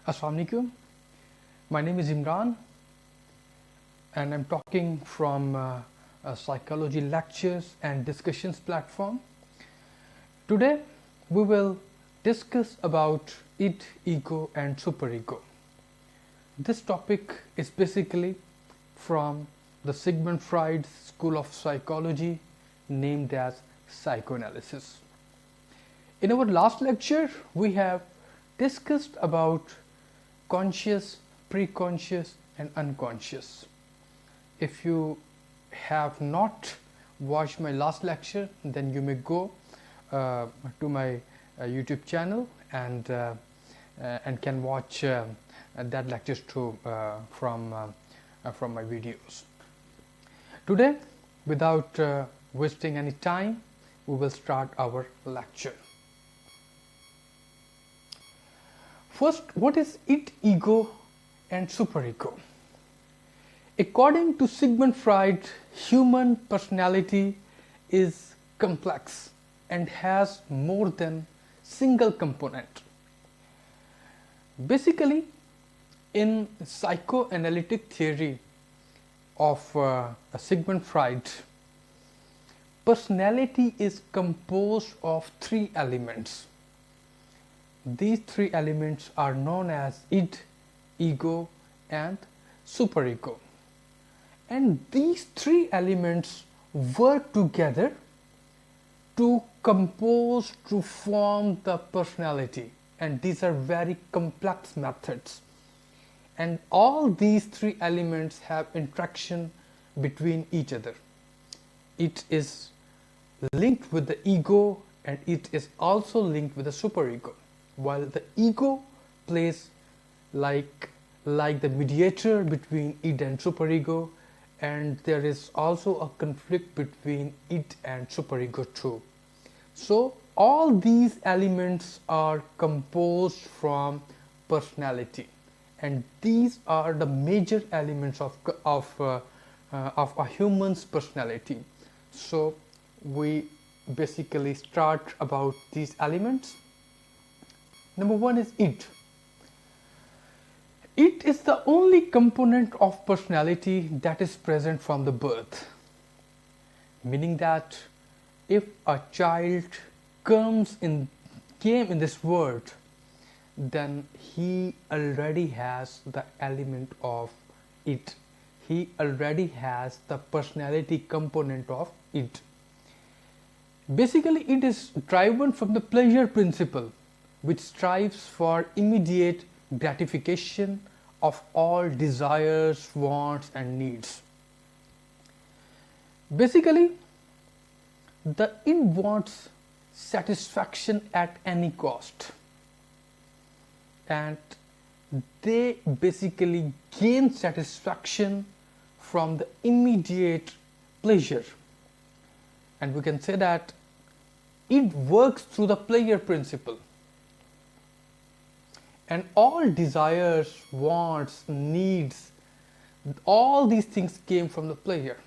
Assalamu alaikum. My name is Imran and I'm talking from a psychology lectures and discussions platform. Today we will discuss about id, ego and superego. This topic is basically from the Sigmund Freud school of psychology named as Psychoanalysis. In our last lecture we have discussed about conscious, preconscious and unconscious. If you have not watched my last lecture, then you may go to my YouTube channel and can watch that lecture too from my videos. Today, without wasting any time, we will start our lecture. First, what is id, ego and superego? According to Sigmund Freud, human personality is complex and has more than single component. Basically, in psychoanalytic theory of Sigmund Freud, personality is composed of three elements. These three elements are known as id, ego and superego. And these three elements work together to compose, to form the personality. And these are very complex methods. And all these three elements have interaction between each other. It is linked with the ego and it is also linked with the superego. While the ego plays like the mediator between id and superego, and there is also a conflict between id and superego too. So all these elements are composed from personality, and these are the major elements of a human's personality. So we basically start about these elements. Number one is id. Id is the only component of personality that is present from the birth. Meaning that if a child came in this world, then he already has the element of id. He already has the personality component of id. Basically, it is driven from the pleasure principle, which strives for immediate gratification of all desires, wants and needs. Basically, the id wants satisfaction at any cost, and they basically gain satisfaction from the immediate pleasure. And we can say that id works through the pleasure principle. And all desires, wants, needs, all these things came from the pleasure.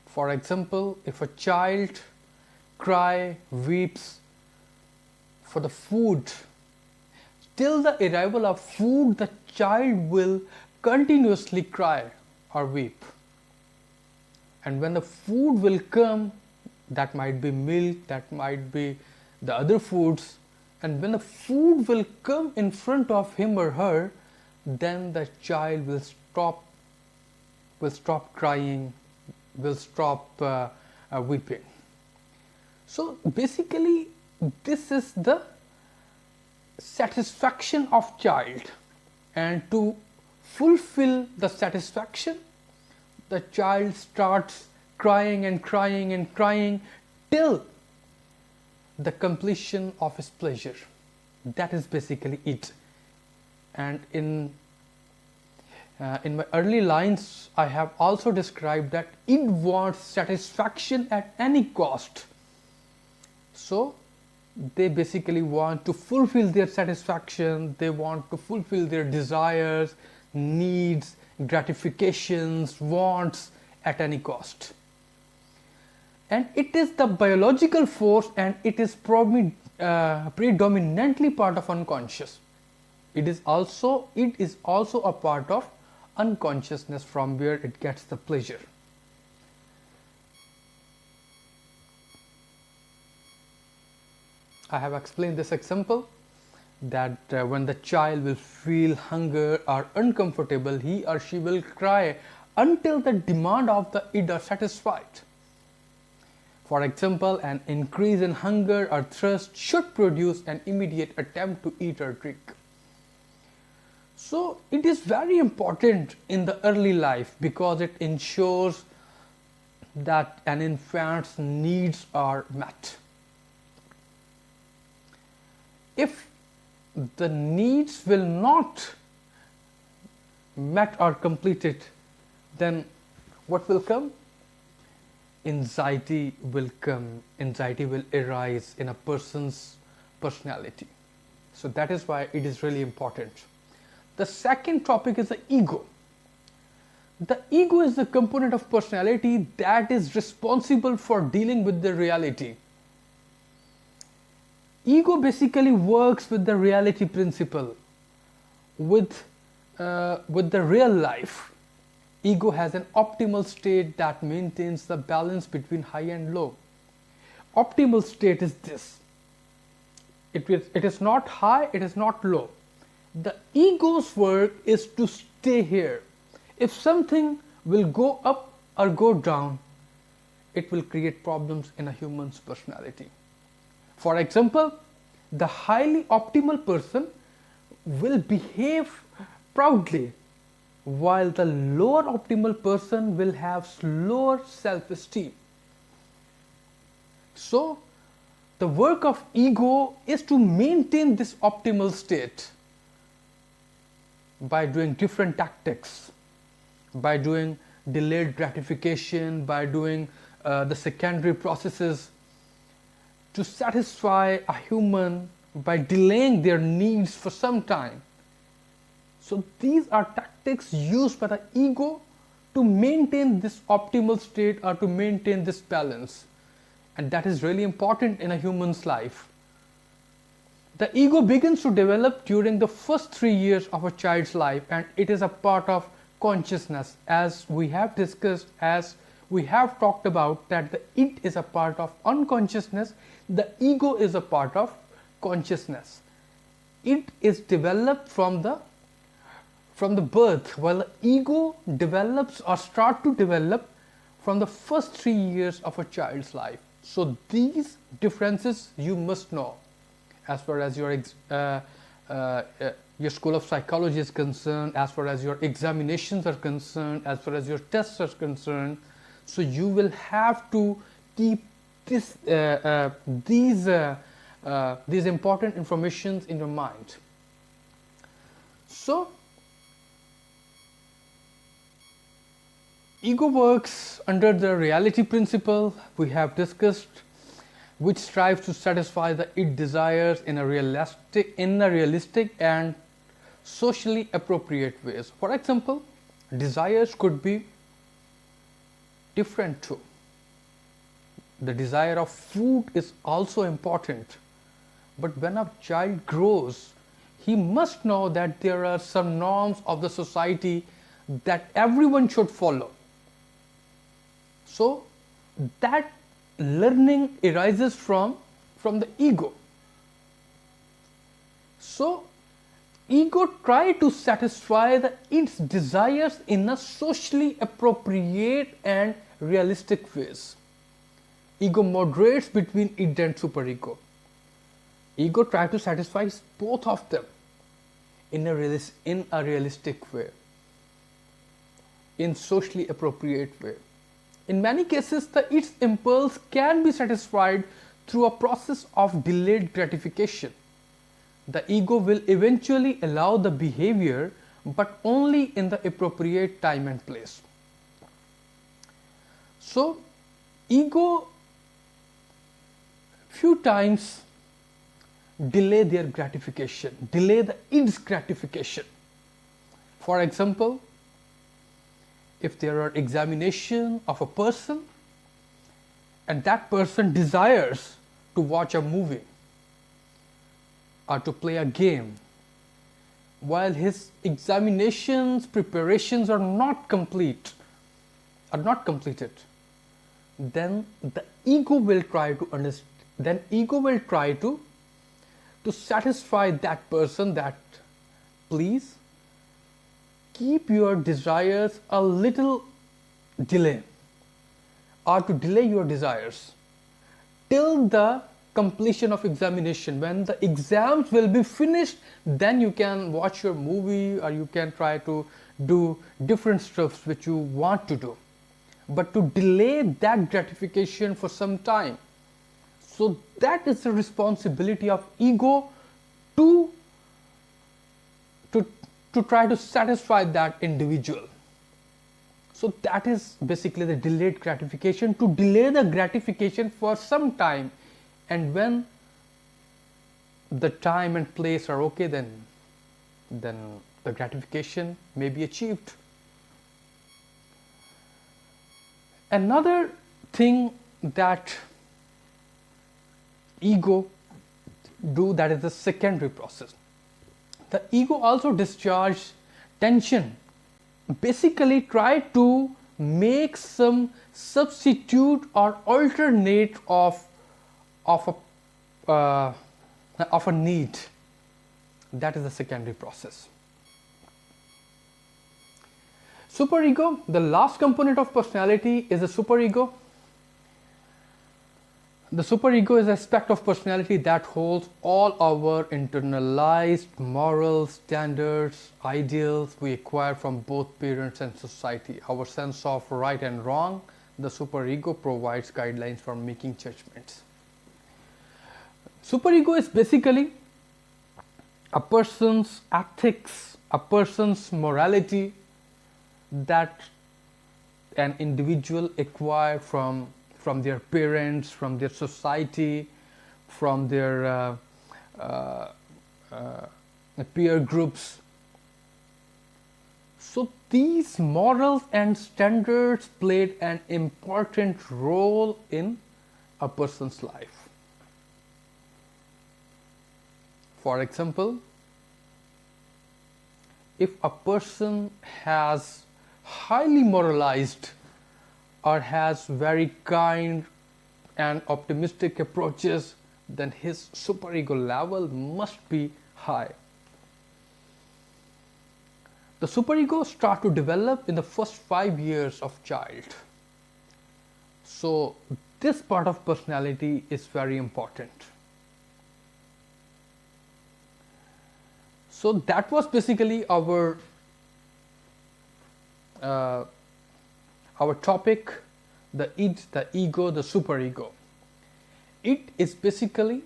For example, if a child weeps for the food, till the arrival of food, the child will continuously cry or weep. And when the food will come, that might be milk, that might be the other foods, and when the food will come in front of him or her, then the child will stop crying, will stop weeping. So basically, this is the satisfaction of child, and to fulfill the satisfaction, the child starts crying and crying and crying till the completion of his pleasure. That is basically it. And in my early lines, I have also described that id wants satisfaction at any cost. So they basically want to fulfill their satisfaction, they want to fulfill their desires, needs, gratifications, wants at any cost. And it is the biological force, and it is predominantly part of unconscious. It is also a part of unconsciousness from where it gets the pleasure. I have explained this example that when the child will feel hunger or uncomfortable, he or she will cry until the demand of the id are satisfied. For example, an increase in hunger or thirst should produce an immediate attempt to eat or drink. So it is very important in the early life because it ensures that an infant's needs are met. If the needs will not met or completed, then what will come? Anxiety will come. Anxiety will arise in a person's personality. So that is why it is really important. The second topic is the ego. The ego is the component of personality that is responsible for dealing with the reality. Ego basically works with the reality principle, with the real life. Ego has an optimal state that maintains the balance between high and low. Optimal state is this. It is not high, it is not low. The ego's work is to stay here. If something will go up or go down, it will create problems in a human's personality. For example, the highly optimal person will behave proudly, while the lower optimal person will have lower self-esteem. So, the work of ego is to maintain this optimal state by doing different tactics, by doing delayed gratification, by doing the secondary processes to satisfy a human by delaying their needs for some time. So these are tactics used by the ego to maintain this optimal state or to maintain this balance. And that is really important in a human's life. The ego begins to develop during the first 3 years of a child's life, and it is a part of consciousness. As we have discussed, as we have talked about, that the id is a part of unconsciousness, the ego is a part of consciousness. It is developed from the birth, while the ego develops or start to develop from the first 3 years of a child's life. So these differences you must know as far as your school of psychology is concerned, as far as your examinations are concerned, as far as your tests are concerned. So you will have to keep these important informations in your mind. So ego works under the reality principle we have discussed, which strives to satisfy the id desires in a realistic and socially appropriate ways. For example, desires could be different too. The desire of food is also important. But when a child grows, he must know that there are some norms of the society that everyone should follow. So that learning arises from the ego. So ego tries to satisfy its desires in a socially appropriate and realistic ways. Ego moderates between id and superego. Ego tries to satisfy both of them in a realistic way, in socially appropriate way. In many cases, its impulse can be satisfied through a process of delayed gratification. The ego will eventually allow the behavior, but only in the appropriate time and place. So, ego few times delay their gratification, delay the id's gratification. For example, if there are examination of a person and that person desires to watch a movie or to play a game, while his examinations, preparations are not completed, then the ego will try to understand, then ego will try to satisfy that person, that please keep your desires a little delay, or to delay your desires till the completion of examination. When the exams will be finished, then you can watch your movie, or you can try to do different stuffs which you want to do, but to delay that gratification for some time. So that is the responsibility of ego to try to satisfy that individual. So that is basically the delayed gratification, to delay the gratification for some time, and when the time and place are okay, then the gratification may be achieved. Another thing that ego do, that is the secondary process. The ego also discharge tension, basically try to make some substitute or alternate of a need. That is the secondary process. Superego, the last component of personality, is the superego. The superego is an aspect of personality that holds all our internalized moral standards, ideals we acquire from both parents and society. Our sense of right and wrong, the superego provides guidelines for making judgments. Superego is basically a person's ethics, a person's morality that an individual acquire from their parents, from their society, from their peer groups. So these morals and standards played an important role in a person's life. For example, if a person has highly moralized or has very kind and optimistic approaches, then his superego level must be high. The superego start to develop in the first 5 years of child. So this part of personality is very important. So that was basically our topic, the id, the ego, the superego. It is basically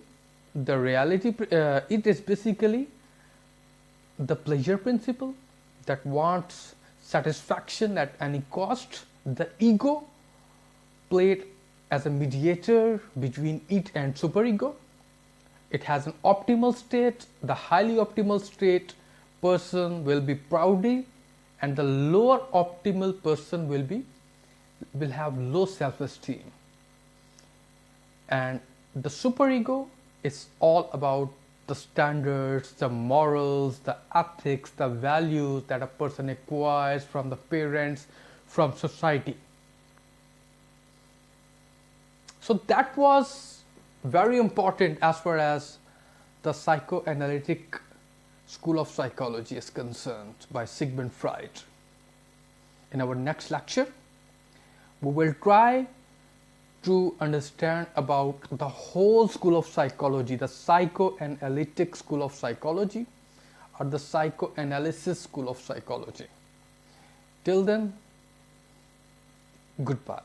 the reality, it is basically the pleasure principle that wants satisfaction at any cost. The ego played as a mediator between it and superego. It has an optimal state. The highly optimal state person will be proudy, and the lower optimal person will have low self-esteem. And the superego is all about the standards, the morals, the ethics, the values that a person acquires from the parents, from society. So that was very important as far as the psychoanalytic school of psychology is concerned by Sigmund Freud. In our next lecture, we will try to understand about the whole school of psychology, the psychoanalytic school of psychology or the psychoanalysis school of psychology. Till then, goodbye.